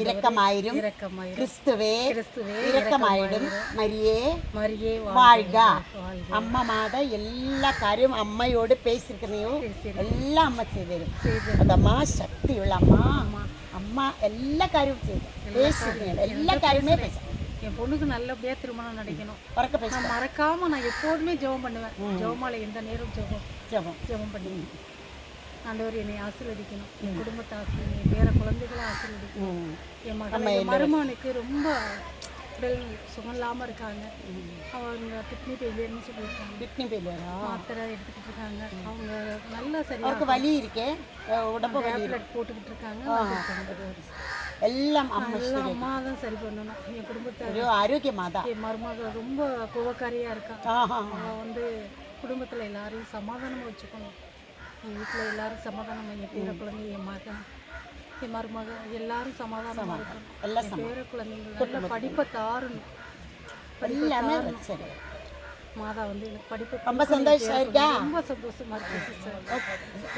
இரக்கமாயிரும். கிறிஸ்துவே இரக்கமாயிடும். மரியே வாழ்க. அம்மா மாத எல்லா காரியம் அம்மையோடு பேசியிருக்கிறதையும் எல்லாம் அம்மா செய்திரும். அந்த அம்மா சக்தி உள்ள அம்மா. அம்மா எல்லா காரியமும் செய்து பேசுகிறீங்க. எல்லா காரியமே பேச என் பொண்ணுக்கு நல்லபடியாக திருமணம் நடக்கணும். நான் மறக்காம நான் எப்போதுமே ஜெபம் பண்ணுவேன். ஜெபமாலை எந்த நேரம் ஜெபம் பண்ணி ஆண்டவர் என்னை ஆசீர்வதிக்கணும். என் குடும்பத்தை ஆசீர்வதிக்கணும். என் பேர குழந்தைகளை ஆசீர்வதிக்கணும். என் மருமகனுக்கு ரொம்ப உடல் சுகம் இல்லாமல் இருக்காங்க. அவங்க கிட்னி ஃபெயிலியர்னு சொல்லியிருக்காங்க. மாத்திரை எடுத்துக்கிட்டு இருக்காங்க. அவங்க நல்லா சரியாக வலி இருக்கேன் உடம்பு டேப்லெட் போட்டுக்கிட்டு இருக்காங்க. எல்லாம் அம்மா தான் சரி பண்ணணும். என் குடும்பத்தை ஆரோக்கியமாக தான். என் மருமகள் ரொம்ப கோவக்காரியாக இருக்கா. அவள் குடும்பத்தில் எல்லாரையும் சமாதானமாக வச்சுக்கணும். என் வீட்டில் எல்லாரும் சமாதானமாக, என் பேர குழந்தை, என் மகன், என் மருமகன் எல்லாரும் சமாதானமாக இருக்கணும். என் பேர குழந்தைங்க நல்ல படிப்பை தாரணும். மாதா எனக்கு படிப்பு ரொம்ப சந்தோஷமா இருக்கு. சிஸ்டர்.